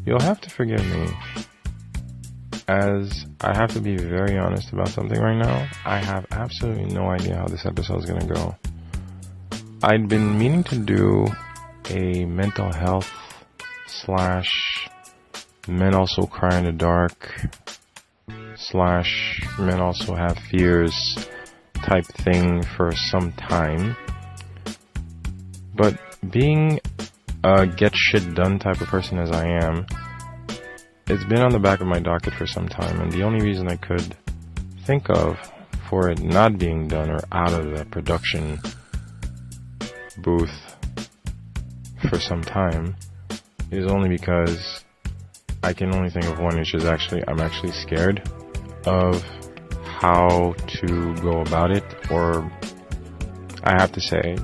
You'll have to forgive me, as I have to be very honest about something right now. I have absolutely no idea how this episode is going to go. I'd been meaning to do a mental health / men also cry in the dark / men also have fears type thing for some time. But being a get shit done type of person as I am, it's been on the back of my docket for some time, and the only reason I could think of for it not being done or out of the production booth for some time is only because I can only think of one, which is I'm actually scared of how to go about it, or I have to say,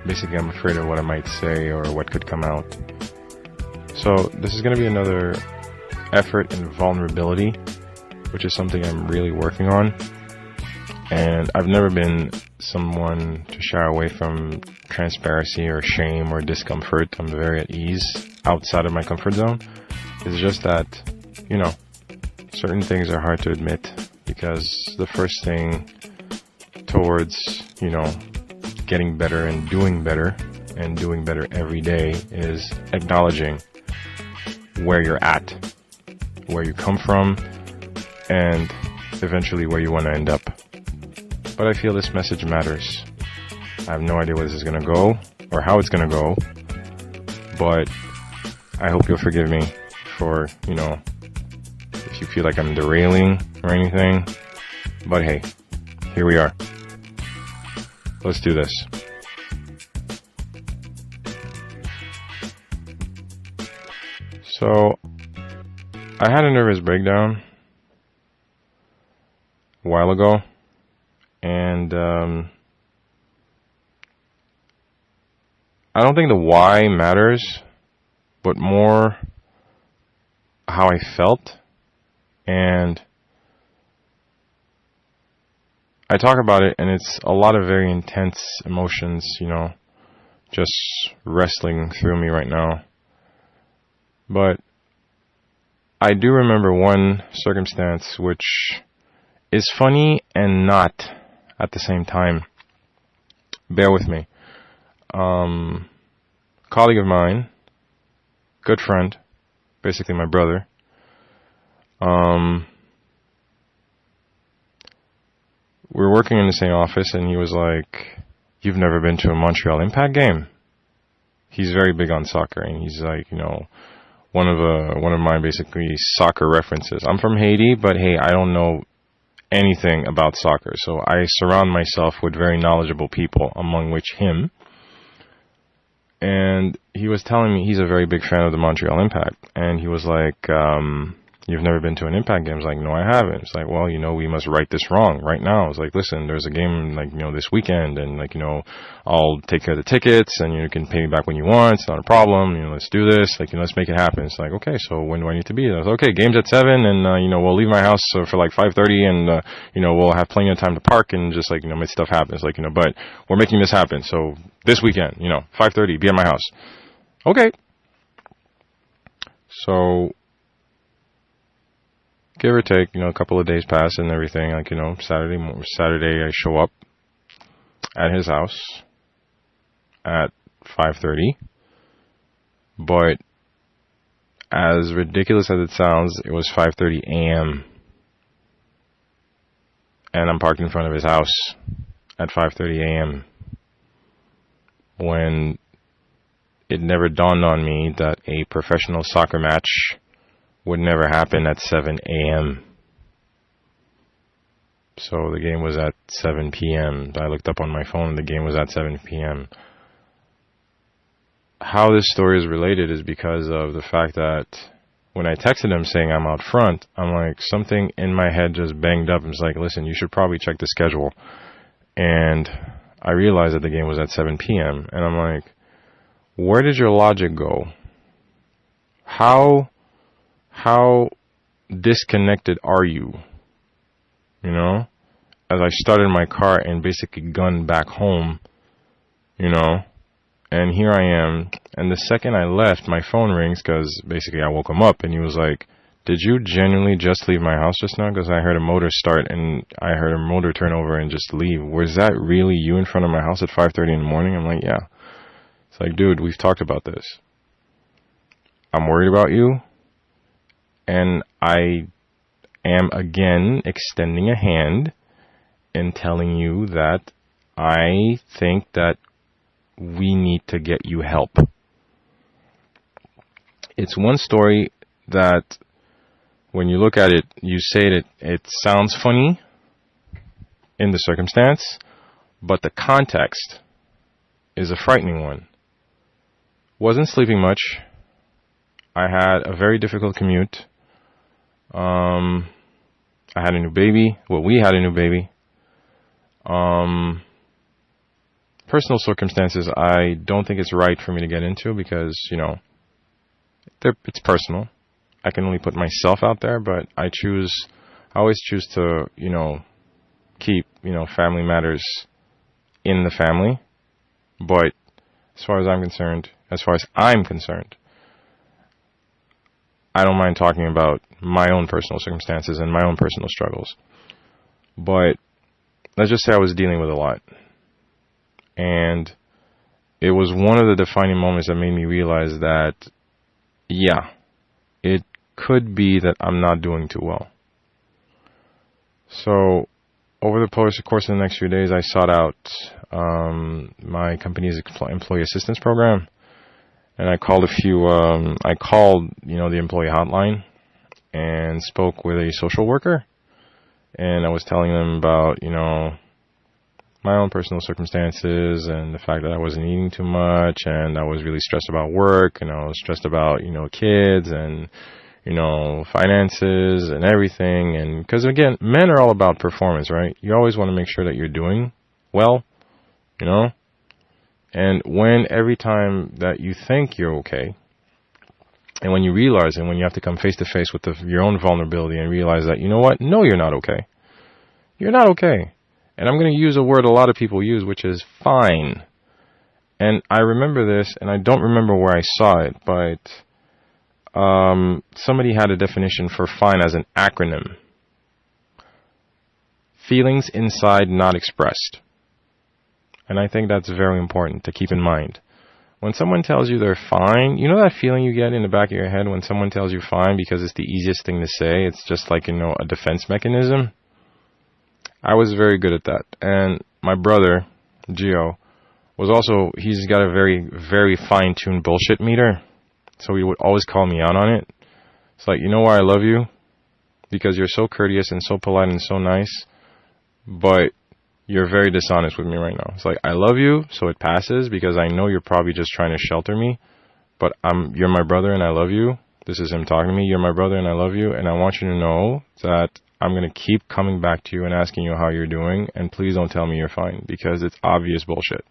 basically I'm afraid of what I might say or what could come out. So this is going to be another effort in vulnerability, which is something I'm really working on. And I've never been someone to shy away from transparency or shame or discomfort. I'm very at ease outside of my comfort zone. It's just that, certain things are hard to admit, because the first thing towards, getting better and doing better every day is acknowledging where you're at, where you come from, and eventually where you want to end up. But I feel this message matters. I have no idea where this is going to go or how it's going to go, but I hope you'll forgive me for, if you feel like I'm derailing or anything. But hey, here we are. Let's do this. So, I had a nervous breakdown a while ago, and I don't think the why matters, but more how I felt. And I talk about it, and it's a lot of very intense emotions, just wrestling through me right now. But I do remember one circumstance which is funny and not at the same time. Bear with me. Colleague of mine, good friend, basically my brother, we were working in the same office, and he was like, "You've never been to a Montreal Impact game?" He's very big on soccer, and he's like, one of my basically soccer references. I'm from Haiti, but hey, I don't know anything about soccer, so I surround myself with very knowledgeable people, among which him. And he was telling me he's a very big fan of the Montreal Impact, and he was like, "You've never been to an Impact game?" I was like, "No, I haven't." It's like, "Well, we must right this wrong right now." I was like, "Listen, there's a game this weekend, and I'll take care of the tickets, and you can pay me back when you want. It's not a problem. Let's do this. Let's make it happen." It's like, "Okay, so when do I need to be there?" I was like, "Okay, game's at 7, and we'll leave my house for like 5:30, and we'll have plenty of time to park and just make stuff happen." It's like, but we're making this happen. So this weekend, 5:30, be at my house. Okay. So, give or take, a couple of days pass and everything. Saturday I show up at his house at 5:30. But as ridiculous as it sounds, it was 5:30 a.m. and I'm parked in front of his house at 5:30 a.m. when it never dawned on me that a professional soccer match would never happen at 7 a.m. So the game was at 7 p.m. I looked up on my phone and the game was at 7 p.m. How this story is related is because of the fact that when I texted him saying I'm out front, I'm like, something in my head just banged up. It's like, listen, you should probably check the schedule. And I realized that the game was at 7 p.m. And I'm like, where did your logic go? How disconnected are you? As I started my car and basically gunned back home, and here I am And the second I left, my phone rings because basically I woke him up and he was like, did you genuinely just leave my house just now? Because I heard a motor start and I heard a motor turn over and just leave. Was that really you in front of my house at 5:30 in the morning? I'm like, yeah. It's like, dude, we've talked about this. I'm worried about you. And I am again extending a hand and telling you that I think that we need to get you help. It's one story that when you look at it, you say that it sounds funny in the circumstance, but the context is a frightening one. Wasn't sleeping much. I had a very difficult commute. I had a new baby. Well, we had a new baby. Personal circumstances, I don't think it's right for me to get into because, it's personal. I can only put myself out there, but I always choose to, keep, family matters in the family. But as far as I'm concerned, I don't mind talking about my own personal circumstances and my own personal struggles. But let's just say I was dealing with a lot. And it was one of the defining moments that made me realize that, yeah, it could be that I'm not doing too well. So over the course of the next few days, I sought out my company's employee assistance program. And I called the employee hotline and spoke with a social worker. And I was telling them about, my own personal circumstances and the fact that I wasn't eating too much and I was really stressed about work and I was stressed about, kids and, finances and everything. And because again, men are all about performance, right? You always want to make sure that you're doing well, and every time that you think you're okay, and when you realize and when you have to come face to face with your own vulnerability and realize that, no, you're not okay. You're not okay. And I'm going to use a word a lot of people use, which is fine. And I remember this, and I don't remember where I saw it, but somebody had a definition for fine as an acronym. Feelings inside not expressed. And I think that's very important to keep in mind. When someone tells you they're fine, you know that feeling you get in the back of your head when someone tells you fine because it's the easiest thing to say? It's just like, a defense mechanism. I was very good at that. And my brother, Gio, he's got a very, very fine-tuned bullshit meter. So he would always call me out on it. It's like, you know why I love you? Because you're so courteous and so polite and so nice. But you're very dishonest with me right now. It's like, I love you, so it passes because I know you're probably just trying to shelter me. But you're my brother and I love you. This is him talking to me. You're my brother and I love you. And I want you to know that I'm going to keep coming back to you and asking you how you're doing. And please don't tell me you're fine because it's obvious bullshit.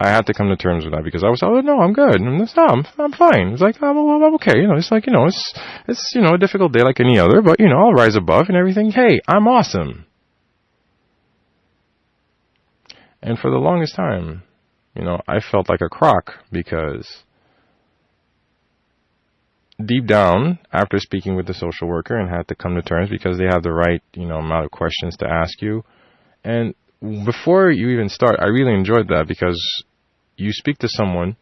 I had to come to terms with that because I was, no, I'm good. I'm fine. It's like, I'm okay. It's like, it's a difficult day like any other, but, I'll rise above and everything. Hey, I'm awesome. And for the longest time, I felt like a crock because deep down, after speaking with the social worker and had to come to terms because they have the right, amount of questions to ask you. And before you even start, I really enjoyed that because you speak to someone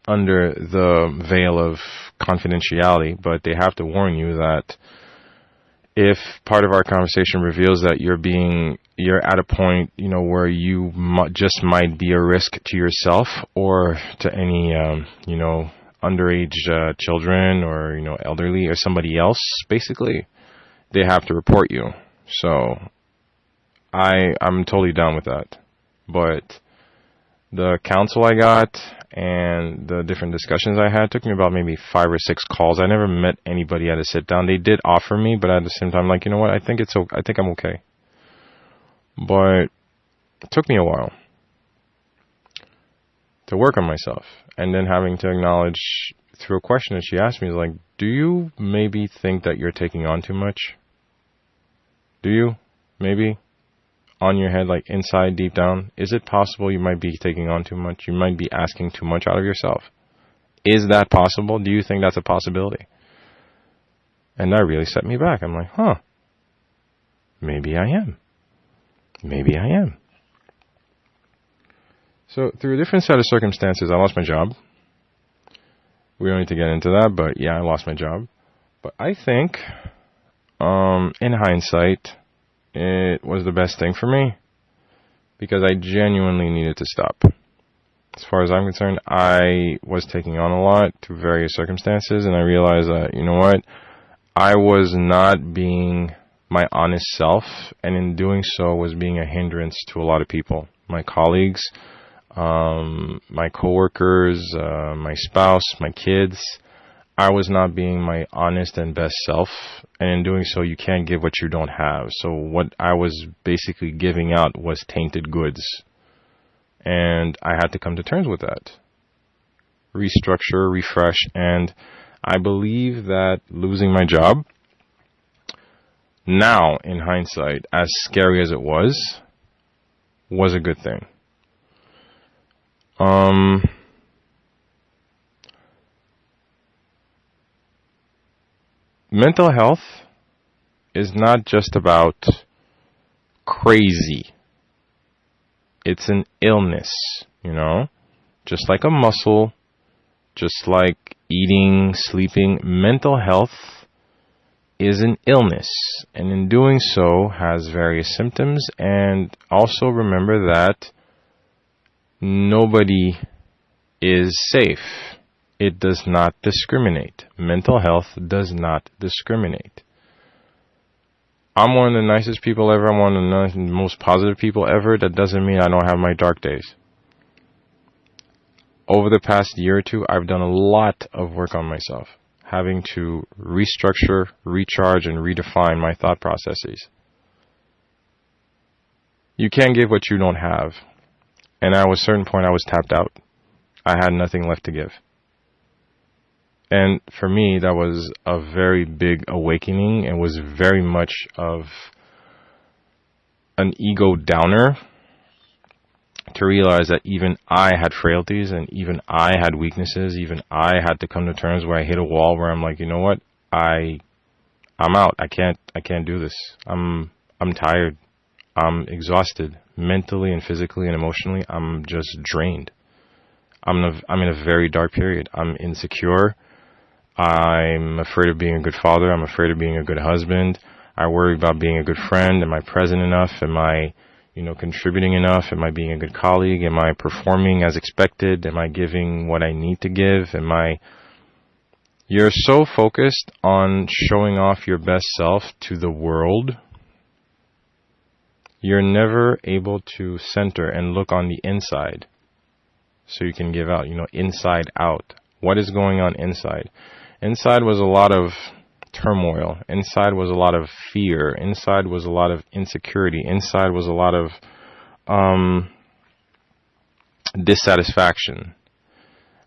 under the veil of confidentiality, but they have to warn you that if part of our conversation reveals that you're at a point, where you just might be a risk to yourself or to any, underage children or, elderly or somebody else, basically, they have to report you. So I'm totally down with that. But the counsel I got and the different discussions I had took me about maybe 5 or 6 calls. I never met anybody at a sit down. They did offer me, but at the same time, like, you know what? I think I'm okay. But it took me a while to work on myself. And then having to acknowledge through a question that she asked me is like, do you maybe think that you're taking on too much? Do you? Maybe? on your head, like inside, deep down, is it possible you might be taking on too much? You might be asking too much out of yourself. Is that possible? Do you think that's a possibility? And that really set me back. I'm like, maybe I am. Maybe I am. So through a different set of circumstances, I lost my job. We don't need to get into that, but yeah, I lost my job. But I think, in hindsight, it was the best thing for me because I genuinely needed to stop. As far as I'm concerned, I was taking on a lot through various circumstances, and I realized that, you know what, I was not being my honest self, and in doing so was being a hindrance to a lot of people, my colleagues, my coworkers, my spouse, my kids. I was not being my honest and best self, and in doing so, you can't give what you don't have. So what I was basically giving out was tainted goods, and I had to come to terms with that. Restructure, refresh, and I believe that losing my job, now in hindsight, as scary as it was a good thing. Mental health is not just about crazy. It's an illness, you know? Just like a muscle, just like eating, sleeping. Mental health is an illness, and in doing so has various symptoms. And also remember that nobody is safe. It does not discriminate. Mental health does not discriminate. I'm one of the nicest people ever. I'm one of the most positive people ever. That doesn't mean I don't have my dark days. Over the past year or two, I've done a lot of work on myself, having to restructure, recharge, and redefine my thought processes. You can't give what you don't have. And at a certain point, I was tapped out. I had nothing left to give. And for me, that was a very big awakening and was very much of an ego downer to realize that even I had frailties and even I had weaknesses. Even I had to come to terms where I hit a wall where I'm like, you know what? I'm out. I can't do this. I'm tired. I'm exhausted mentally and physically and emotionally. I'm just drained. I'm in a very dark period. I'm insecure. I'm afraid of being a good father. I'm afraid of being a good husband. I worry about being a good friend. Am I present enough? Am I, contributing enough? Am I being a good colleague? Am I performing as expected? Am I giving what I need to give? You're so focused on showing off your best self to the world, you're never able to center and look on the inside so you can give out, inside out. What is going on inside? Inside was a lot of turmoil. Inside was a lot of fear. Inside was a lot of insecurity. Inside was a lot of dissatisfaction,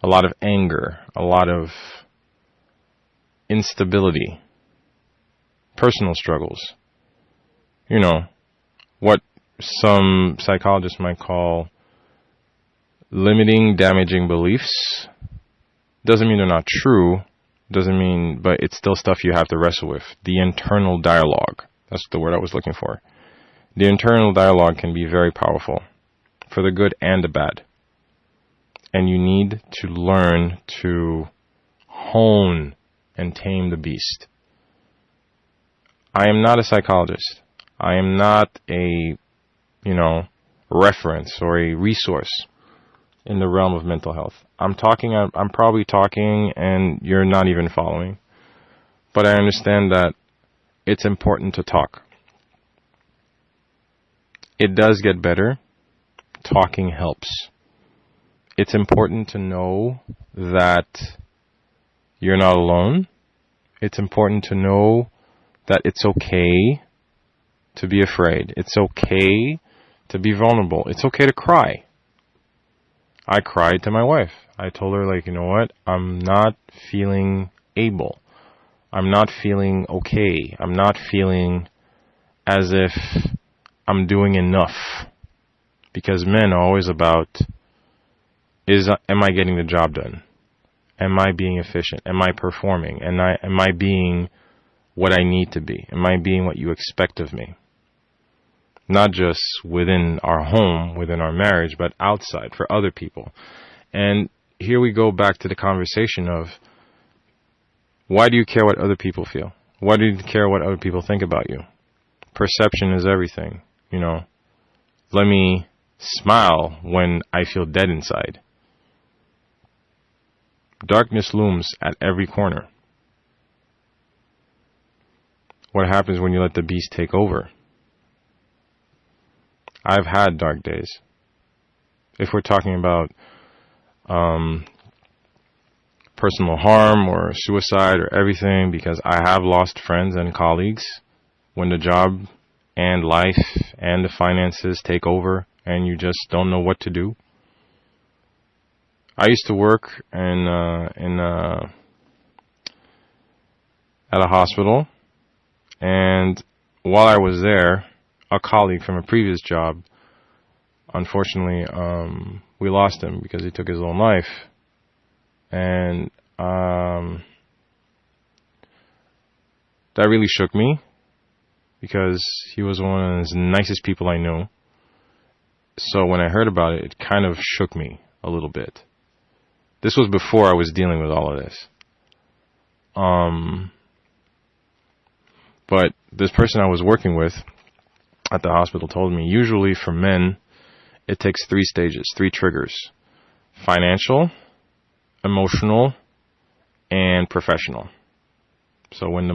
a lot of anger, a lot of instability, personal struggles. What some psychologists might call limiting, damaging beliefs. Doesn't mean they're not true. But it's still stuff you have to wrestle with. The internal dialogue. That's the word I was looking for. The internal dialogue can be very powerful, for the good and the bad. And you need to learn to hone and tame the beast. I am not a psychologist. I am not a, reference or a resource in the realm of mental health. I'm probably talking and you're not even following. But I understand that it's important to talk. It does get better. Talking helps. It's important to know that you're not alone. It's important to know that it's okay to be afraid. It's okay to be vulnerable. It's okay to cry. I cried to my wife. I told her, you know what? I'm not feeling able. I'm not feeling okay. I'm not feeling as if I'm doing enough. Because men are always about, am I getting the job done? Am I being efficient? Am I performing? Am I being what I need to be? Am I being what you expect of me? Not just within our home, within our marriage, but outside for other people. And here we go back to the conversation of, why do you care what other people feel? Why do you care what other people think about you? Perception is everything, you know. Let me smile when I feel dead inside. Darkness looms at every corner. What happens when you let the beast take over? I've had dark days. If we're talking about personal harm or suicide or everything, because I have lost friends and colleagues when the job and life and the finances take over and you just don't know what to do. I used to work at a hospital, and while I was there, a colleague from a previous job, unfortunately, we lost him because he took his own life. And that really shook me, because he was one of the nicest people I knew. So when I heard about it, it kind of shook me a little bit. This was before I was dealing with all of this. But this person I was working with at the hospital told me, usually for men, it takes 3 stages, 3 triggers: financial, emotional, and professional. So when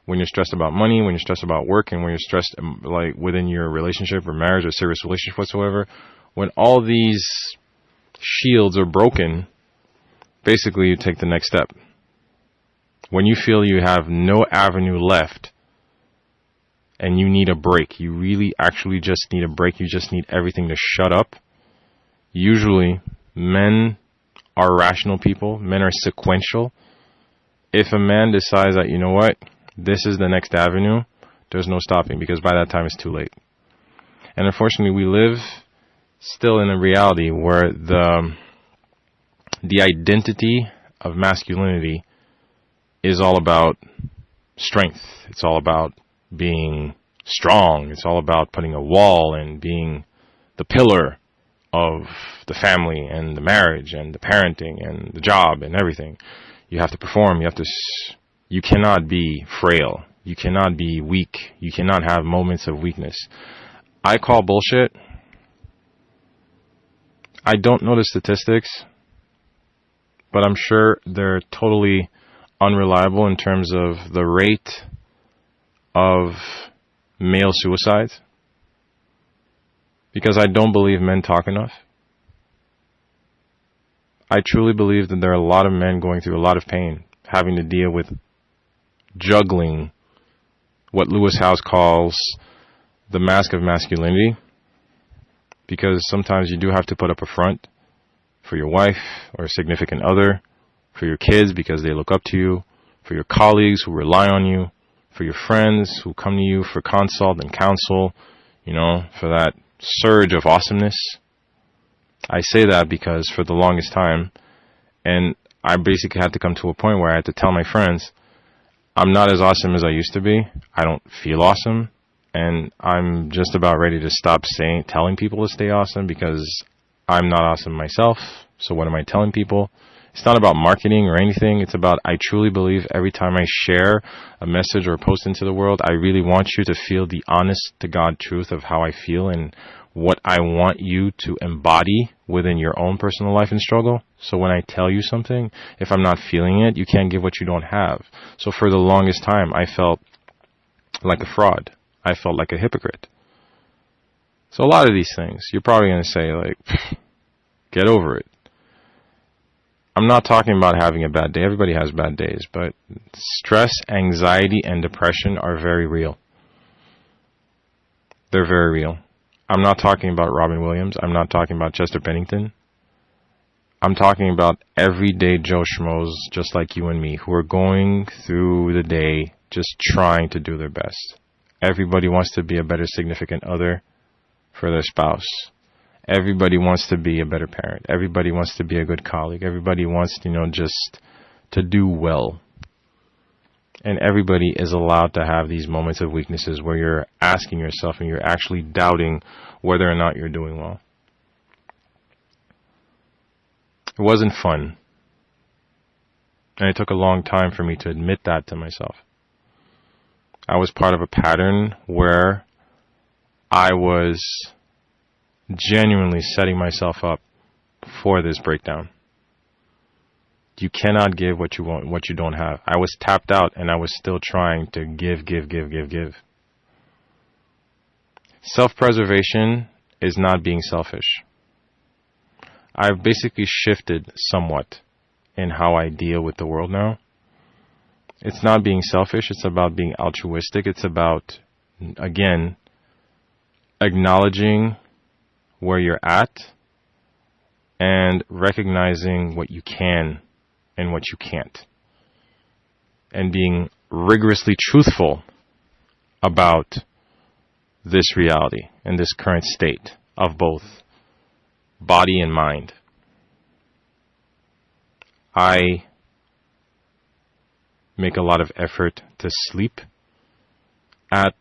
you're stressed about money, when you're stressed about work, and when you're stressed like within your relationship or marriage or serious relationship whatsoever, when all these shields are broken, basically you take the next step. When you feel you have no avenue left and you need a break, you really actually just need a break, you just need everything to shut up. Usually men are rational people, men are sequential. If a man decides that, you know what, this is the next avenue, there's no stopping, because by that time it's too late. And unfortunately, we live still in a reality where the identity of masculinity is all about strength. It's all about being strong. It's all about putting a wall and being the pillar of the family and the marriage and the parenting and the job and everything. You have to perform. You cannot be frail. You cannot be weak. You cannot have moments of weakness. I call bullshit. I don't know the statistics, but I'm sure they're totally unreliable in terms of the rate of male suicides, because I don't believe men talk enough. I truly believe that there are a lot of men going through a lot of pain, having to deal with juggling what Lewis Howes calls the mask of masculinity, because sometimes you do have to put up a front for your wife or a significant other, for your kids because they look up to you, for your colleagues who rely on you, for your friends who come to you for consult and counsel, for that surge of awesomeness. I say that because for the longest time, and I basically had to come to a point where I had to tell my friends, I'm not as awesome as I used to be. I don't feel awesome. And I'm just about ready to stop telling people to stay awesome, because I'm not awesome myself. So what am I telling people? It's not about marketing or anything. It's about, I truly believe every time I share a message or a post into the world, I really want you to feel the honest to God truth of how I feel and what I want you to embody within your own personal life and struggle. So when I tell you something, if I'm not feeling it, you can't give what you don't have. So for the longest time, I felt like a fraud. I felt like a hypocrite. So a lot of these things, you're probably going to say, like, get over it. I'm not talking about having a bad day. Everybody has bad days. But stress, anxiety, and depression are very real. They're very real. I'm not talking about Robin Williams. I'm not talking about Chester Bennington. I'm talking about everyday Joe Schmoes just like you and me, who are going through the day just trying to do their best. Everybody wants to be a better significant other for their spouse. Everybody wants to be a better parent. Everybody wants to be a good colleague. Everybody wants, just to do well. And everybody is allowed to have these moments of weaknesses where you're asking yourself and you're actually doubting whether or not you're doing well. It wasn't fun. And it took a long time for me to admit that to myself. I was part of a pattern where I was genuinely setting myself up for this breakdown. You cannot give what you want, what you don't have. I was tapped out and I was still trying to give. Self-preservation is not being selfish. I've basically shifted somewhat in how I deal with the world now. It's not being selfish. It's about being altruistic. It's about, again, acknowledging where you're at and recognizing what you can and what you can't, and being rigorously truthful about this reality and this current state of both body and mind. I make a lot of effort to sleep at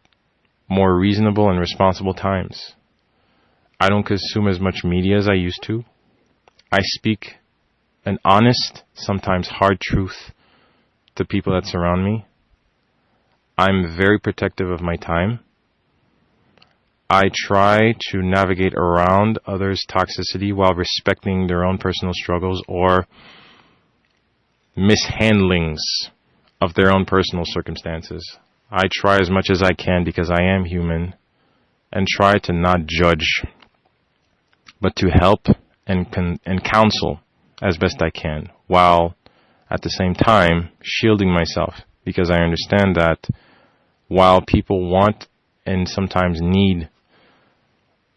more reasonable and responsible times. I don't consume as much media as I used to. I speak an honest, sometimes hard truth to people that surround me. I'm very protective of my time. I try to navigate around others' toxicity while respecting their own personal struggles or mishandlings of their own personal circumstances. I try as much as I can, because I am human, and try to not judge, but to help and counsel as best I can, while at the same time shielding myself, because I understand that while people want and sometimes need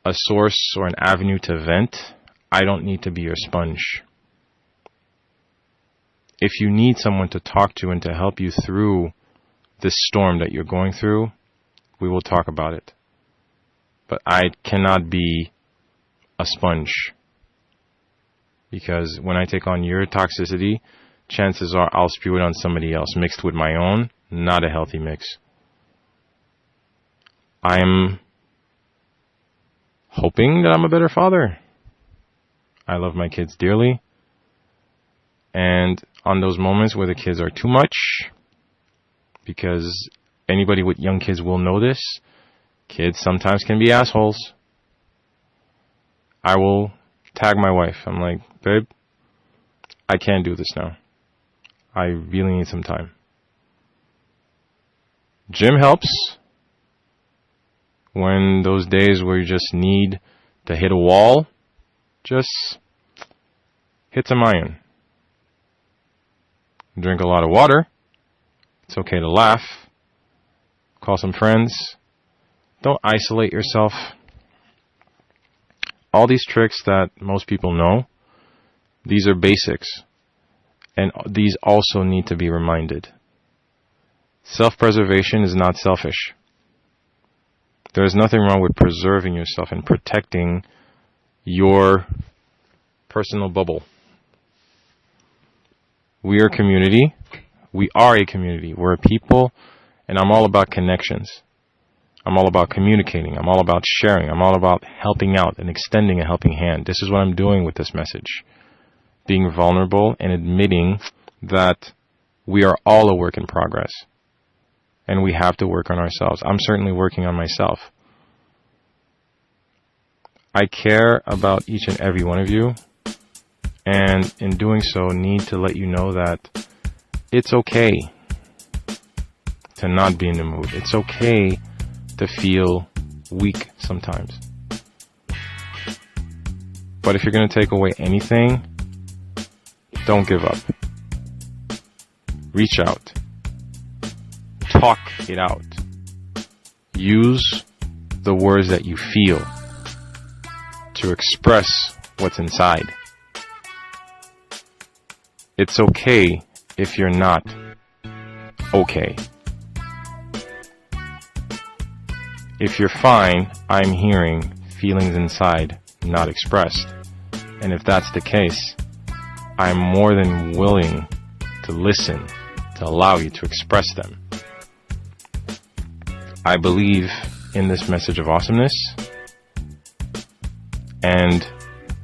a source or an avenue to vent, I don't need to be your sponge. If you need someone to talk to and to help you through this storm that you're going through, we will talk about it. But I cannot be a sponge, because when I take on your toxicity, chances are I'll spew it on somebody else mixed with my own. Not a healthy mix. I'm hoping that I'm a better father. I love my kids dearly. And on those moments where the kids are too much, because anybody with young kids will know this, kids sometimes can be assholes. I will tag my wife. I'm like, babe, I can't do this now. I really need some time. Gym helps. When those days where you just need to hit a wall, just hit some iron. Drink a lot of water. It's okay to laugh. Call some friends. Don't isolate yourself. All these tricks that most people know, these are basics. And these also need to be reminded. Self-preservation is not selfish. There is nothing wrong with preserving yourself and protecting your personal bubble. We are a community. We are a community. We're a people, and I'm all about connections. I'm all about communicating. I'm all about sharing. I'm all about helping out and extending a helping hand. This is what I'm doing with this message. Being vulnerable and admitting that we are all a work in progress. And we have to work on ourselves. I'm certainly working on myself. I care about each and every one of you. And in doing so, need to let you know that it's okay to not be in the mood. It's okay to feel weak sometimes. But if you're going to take away anything, don't give up. Reach out. Talk it out. Use the words that you feel to express what's inside. It's okay if you're not okay. If you're fine, I'm hearing feelings inside not expressed. And if that's the case, I'm more than willing to listen, to allow you to express them. I believe in this message of awesomeness, and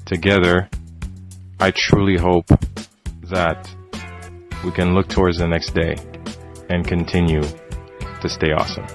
together, I truly hope that we can look towards the next day and continue to stay awesome.